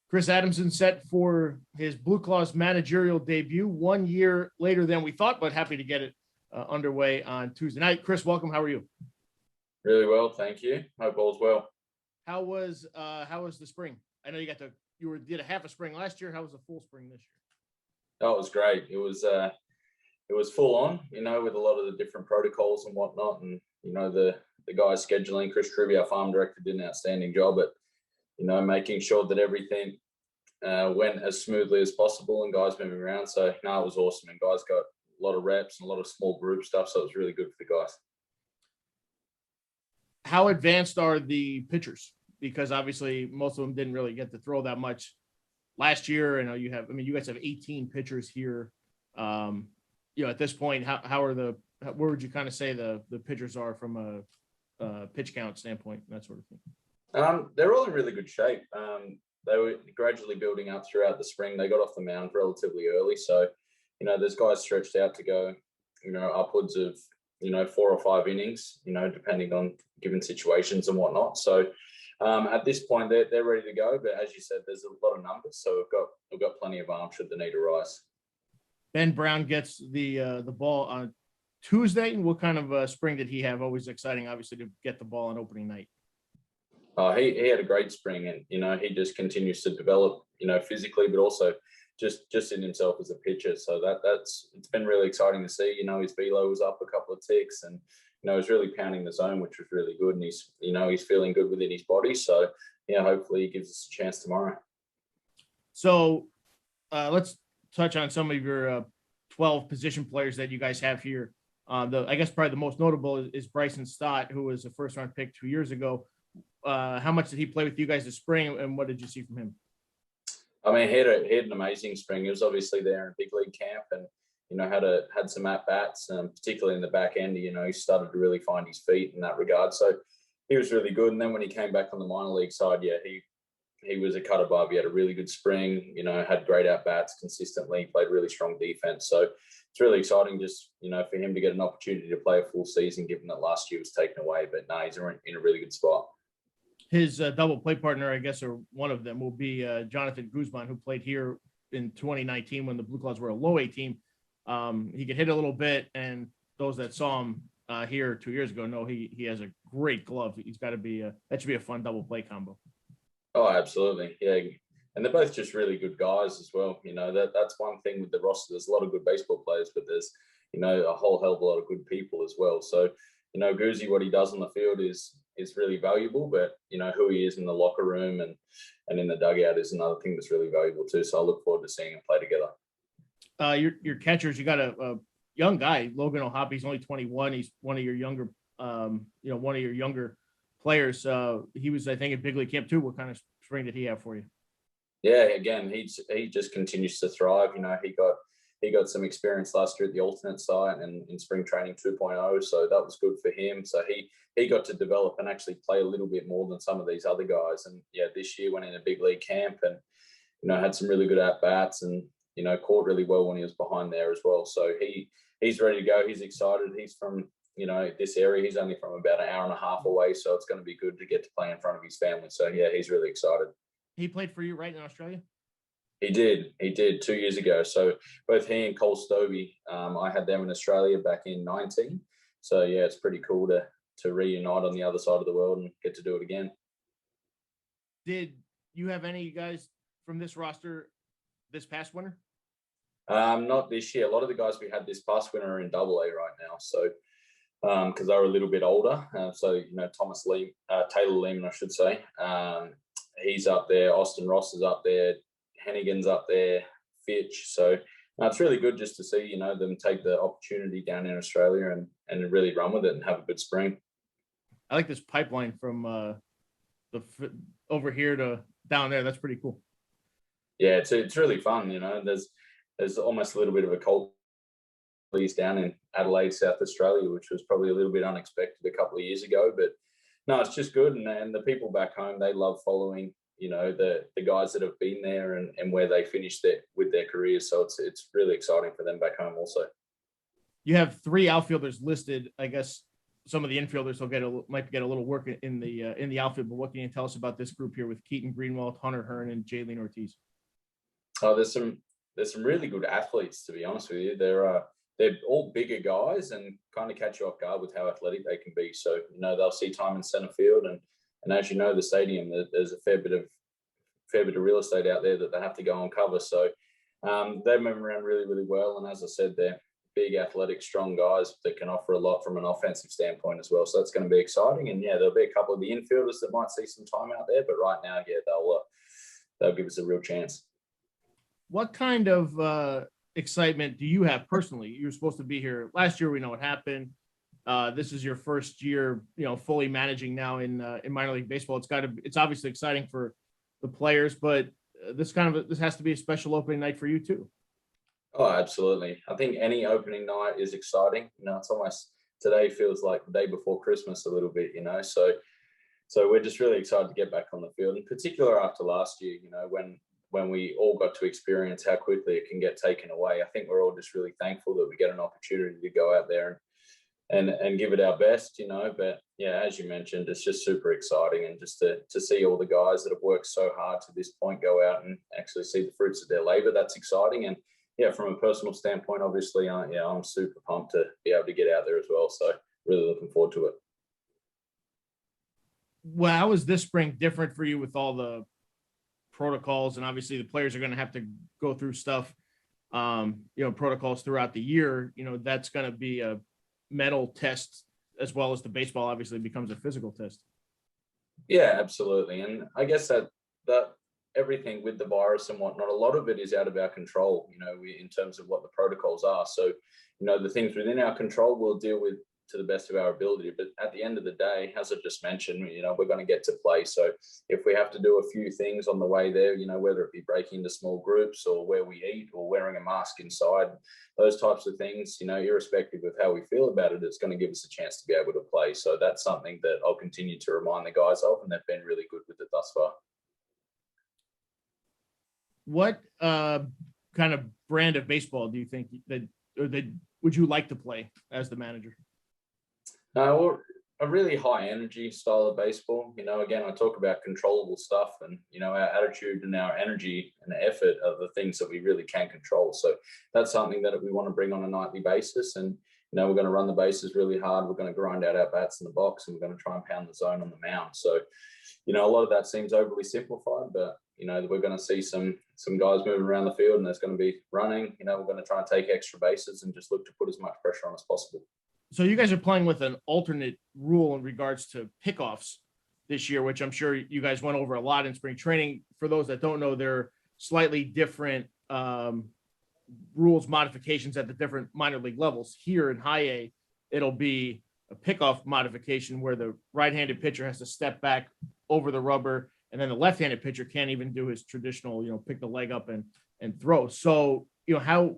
Chris Adamson set for his BlueClaws managerial debut 1 year later than we thought, but happy to get it underway on Tuesday night. Chris, welcome. How are you? Really well, thank you. Hope all's well. How was the spring? I know you did a half a spring last year. How was the full spring this year? Oh, it was great. It was full on, with a lot of the different protocols and whatnot, and the guys scheduling. Chris Truby, our farm director, did an outstanding job at making sure that everything went as smoothly as possible and guys moving around. So it was awesome, and guys got a lot of reps and a lot of small group stuff. So it was really good for the guys. How advanced are the pitchers? Because obviously most of them didn't really get to throw that much last year. And you guys have 18 pitchers here. At this point, where would you kind of say the pitchers are from a pitch count standpoint, that sort of thing? They're all in really good shape. They were gradually building up throughout the spring. They got off the mound relatively early. So, there's guys stretched out to go, upwards of, 4 or 5 innings, depending on given situations and whatnot. So at this point, they're ready to go. But as you said, there's a lot of numbers. So we've got plenty of arms should the need arise. Ben Brown gets the ball on Tuesday. What kind of spring did he have? Always exciting, obviously, to get the ball on opening night. He had a great spring, and he just continues to develop, physically, but also just in himself as a pitcher. So it's been really exciting to see. His velo was up a couple of ticks, and he's really pounding the zone, which was really good. And he's feeling good within his body. So hopefully he gives us a chance tomorrow. So let's touch on some of your 12 position players that you guys have here. I guess probably the most notable is Bryson Stott, who was a first-round pick 2 years ago. How much did he play with you guys this spring, and what did you see from him? I mean, he had an amazing spring. He was obviously there in a big league camp, and had some at bats, particularly in the back end. He started to really find his feet in that regard. So he was really good. And then when he came back on the minor league side, he was a cut above. He had a really good spring. Had great at bats consistently. Played really strong defense. So it's really exciting, just for him to get an opportunity to play a full season, given that last year was taken away. But no, he's in a really good spot. His double play partner, I guess, or one of them, will be Jonathan Guzman, who played here in 2019 when the BlueClaws were a low A team. He could hit a little bit, and those that saw him here 2 years ago know he has a great glove. He's got to be that should be a fun double play combo. Oh, absolutely, yeah. And they're both just really good guys as well. That's one thing with the roster. There's a lot of good baseball players, but there's a whole hell of a lot of good people as well. So Guzzy, what he does on the field is really valuable, but who he is in the locker room and in the dugout is another thing that's really valuable too. So I look forward to seeing him play together. Your catchers, you got a young guy, Logan O'Hoppe. He's only 21. He's one of your younger, players. He was, I think, at big league camp too. What kind of spring did he have for you? Yeah, again, he just continues to thrive. He got some experience last year at the alternate site and in spring training 2.0. So that was good for him. So he got to develop and actually play a little bit more than some of these other guys. And this year went in a big league camp and, had some really good at bats and, caught really well when he was behind there as well. So he's ready to go. He's excited. He's from, this area. He's only from about an hour and a half away. So it's going to be good to get to play in front of his family. So he's really excited. He played for you, right, in Australia? He did 2 years ago. So both he and Cole Stovey, I had them in Australia back in 19. So it's pretty cool to reunite on the other side of the world and get to do it again. Did you have any guys from this roster this past winter? Not this year. A lot of the guys we had this past winter are in Double A right now. So because they were a little bit older. Thomas Lee, Taylor Lehman, I should say. He's up there. Austin Ross is up there. Hennigan's up there. Fitch. So it's really good just to see, them take the opportunity down in Australia and really run with it and have a good spring. I like this pipeline from over here to down there. That's pretty cool. Yeah, it's really fun. There's almost a little bit of a cold breeze down in Adelaide, South Australia, which was probably a little bit unexpected a couple of years ago. But no, it's just good. And the people back home, they love following, the guys that have been there and where they finished with their careers. So it's really exciting for them back home also. You have 3 outfielders listed, I guess, some of the infielders will might get a little work in the outfield. But what can you tell us about this group here with Keaton Greenwald, Hunter Hearn, and Jalen Ortiz? Oh, there's some really good athletes, to be honest with you. They're all bigger guys and kind of catch you off guard with how athletic they can be. So, they'll see time in center field. And as you know, the stadium, there's a fair bit of real estate out there that they have to go and cover. So they move around really, really well. And as I said, they're big, athletic, strong guys that can offer a lot from an offensive standpoint as well. So that's going to be exciting. And there'll be a couple of the infielders that might see some time out there. But right now, they'll give us a real chance. What kind of excitement do you have personally? You were supposed to be here last year. We know what happened. This is your first year, fully managing now in minor league baseball. It's obviously exciting for the players, but this has to be a special opening night for you too. Oh, absolutely. I think any opening night is exciting. It's almost, today feels like the day before Christmas a little bit, So we're just really excited to get back on the field, in particular after last year, when we all got to experience how quickly it can get taken away. I think we're all just really thankful that we get an opportunity to go out there and give it our best, But as you mentioned, it's just super exciting, and just to see all the guys that have worked so hard to this point go out and actually see the fruits of their labor. That's exciting. And from a personal standpoint, obviously, I'm super pumped to be able to get out there as well. So really looking forward to it. Well, how is this spring different for you with all the protocols? And obviously the players are going to have to go through stuff, protocols throughout the year. That's going to be a mental test as well as the baseball obviously becomes a physical test. Yeah, absolutely. And I guess that everything with the virus and whatnot, a lot of it is out of our control, in terms of what the protocols are. So, the things within our control we'll deal with to the best of our ability. But at the end of the day, as I just mentioned, we're going to get to play. So if we have to do a few things on the way there, whether it be breaking into small groups or where we eat or wearing a mask inside, those types of things, irrespective of how we feel about it, it's going to give us a chance to be able to play. So that's something that I'll continue to remind the guys of, and they've been really good with it thus far. What kind of brand of baseball do you think that would you like to play as the manager? Well, a really high energy style of baseball. Again, I talk about controllable stuff, and, our attitude and our energy and effort are the things that we really can control. So that's something that we want to bring on a nightly basis. And, we're going to run the bases really hard. We're going to grind out our bats in the box, and we're going to try and pound the zone on the mound. So, a lot of that seems overly simplified, but, we're going to see some guys moving around the field, and there's going to be running. We're going to try and take extra bases and just look to put as much pressure on as possible. So you guys are playing with an alternate rule in regards to pickoffs this year, which I'm sure you guys went over a lot in spring training. For those that don't know, they're slightly different rules modifications at the different minor league levels. Here in high A, it'll be a pickoff modification where the right-handed pitcher has to step back over the rubber, and then the left-handed pitcher can't even do his traditional, pick the leg up and throw. So, how,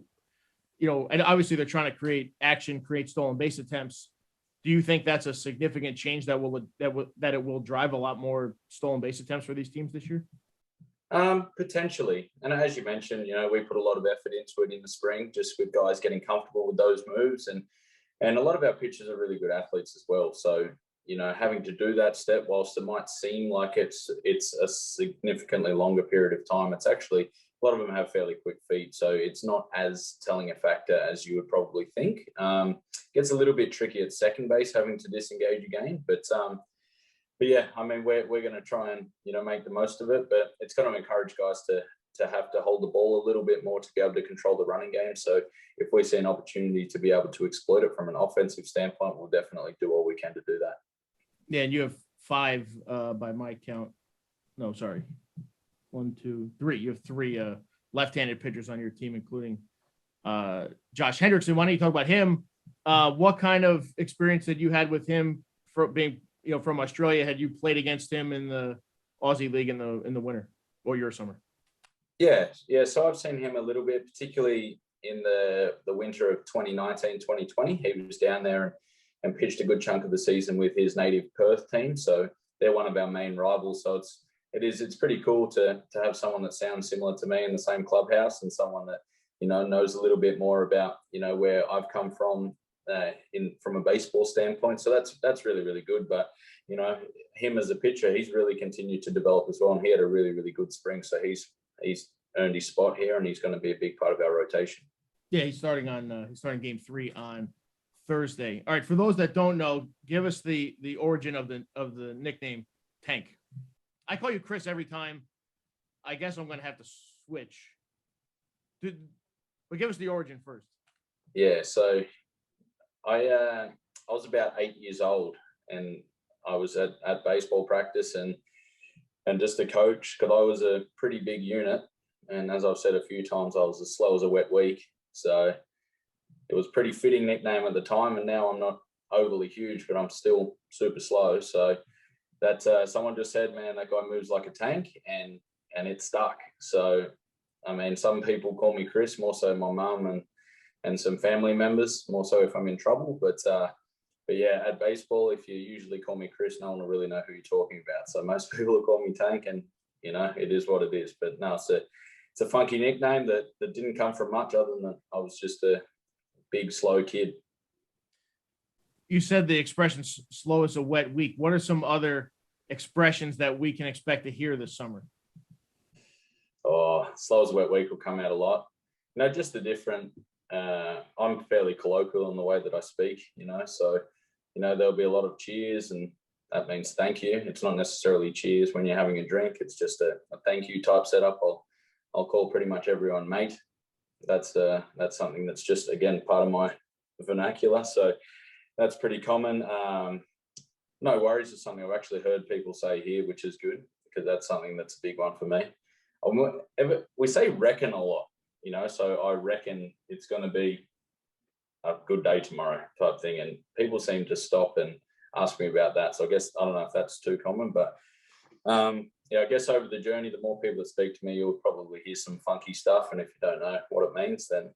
and obviously they're trying to create action, create stolen base attempts. Do you think that's a significant change that it will drive a lot more stolen base attempts for these teams this year? Potentially. And as you mentioned, we put a lot of effort into it in the spring, just with guys getting comfortable with those moves. And a lot of our pitchers are really good athletes as well. So, having to do that step, whilst it might seem like it's a significantly longer period of time, it's actually, a lot of them have fairly quick feet. So it's not as telling a factor as you would probably think. Gets a little bit tricky at second base, having to disengage again. But yeah, I mean, we're going to try and, make the most of it, but it's going to encourage guys to have to hold the ball a little bit more to be able to control the running game. So if we see an opportunity to be able to exploit it from an offensive standpoint, we'll definitely do all we can to do that. Yeah, and you have 5 by my count. No, sorry. 1, 2, 3. You have 3 left-handed pitchers on your team, including Josh Hendrickson. Why don't you talk about him? What kind of experience that you had with him for being, from Australia? Had you played against him in the Aussie League in the winter or your summer? Yeah. So I've seen him a little bit, particularly in the winter of 2019, 2020. He was down there and pitched a good chunk of the season with his native Perth team. So they're one of our main rivals. So it's pretty cool to have someone that sounds similar to me in the same clubhouse, and someone that, knows a little bit more about, where I've come from in from a baseball standpoint. So that's really, really good. But, you know, him as a pitcher, he's really continued to develop as well. And he had a really, really good spring. So he's earned his spot here, and he's going to be a big part of our rotation. Yeah, he's starting game 3 on Thursday. All right, for those that don't know, give us the origin of the nickname Tank. I call you Chris every time. I guess I'm going to have to switch. But give us the origin first. Yeah, so I was about 8 years old, and I was at baseball practice and just a coach, because I was a pretty big unit. And as I've said a few times, I was as slow as a wet week. So it was pretty fitting nickname at the time. And now I'm not overly huge, but I'm still super slow. So that someone just said, man, that guy moves like a tank, and it stuck. So, I mean, some people call me Chris, more so my mum and some family members, more so if I'm in trouble. But yeah, at baseball, if you usually call me Chris, no one will really know who you're talking about. So most people will call me Tank, and, you know, it is what it is. But no, it's a funky nickname that didn't come from much other than I was just a big, slow kid. You said the expression slow as a wet week. What are some other expressions that we can expect to hear this summer? Oh, slow as a wet week will come out a lot. You know, just the different, I'm fairly colloquial in the way that I speak, you know, so, you know, there'll be a lot of cheers, and that means thank you. It's not necessarily cheers when you're having a drink. It's just a thank you type setup. I'll call pretty much everyone mate. That's something that's just, again, part of my vernacular. So that's pretty common. No worries is something I've actually heard people say here, which is good, because that's something that's a big one for me. We say reckon a lot, you know, so I reckon it's going to be a good day tomorrow type thing. And people seem to stop and ask me about that. So I guess, I don't know if that's too common, but yeah, I guess over the journey, the more people that speak to me, you'll probably hear some funky stuff. And if you don't know what it means, then,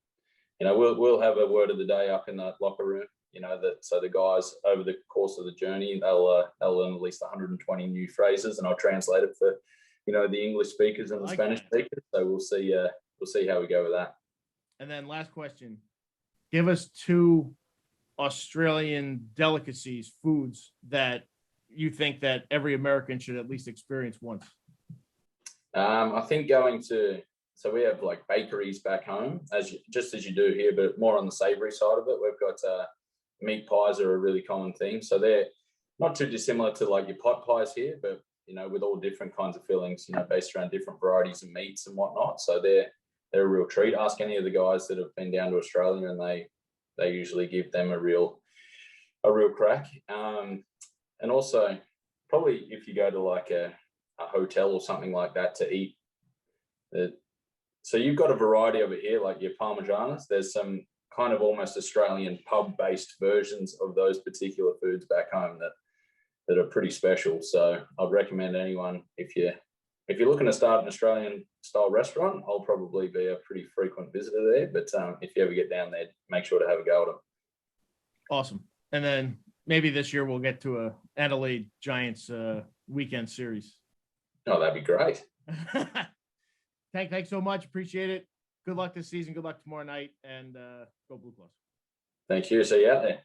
you know, we'll have a word of the day up in the locker room, you know, so the guys over the course of the journey, they'll learn at least 120 new phrases, and I'll translate it for, you know, the English speakers and the Spanish speakers. So we'll see how we go with that. And then last question, give us 2 Australian delicacies, foods that you think that every American should at least experience once. I think so we have like bakeries back home, just as you do here, but more on the savory side of it. We've got meat pies are a really common thing. So they're not too dissimilar to like your pot pies here, but, you know, with all different kinds of fillings, you know, based around different varieties of meats and whatnot. So they're a real treat. Ask any of the guys that have been down to Australia, and they usually give them a real crack. And also, probably if you go to like a hotel or something like that to eat, so you've got a variety of it here, like your Parmesanas. There's some kind of almost Australian pub-based versions of those particular foods back home that are pretty special. So I'd recommend anyone, if you're looking to start an Australian style restaurant, I'll probably be a pretty frequent visitor there. But if you ever get down there, make sure to have a go at them. Awesome. And then maybe this year we'll get to a Adelaide Giants weekend series. Oh, that'd be great. Thanks so much. Appreciate it. Good luck this season. Good luck tomorrow night, and go BlueClaws. Thank you. See you out there.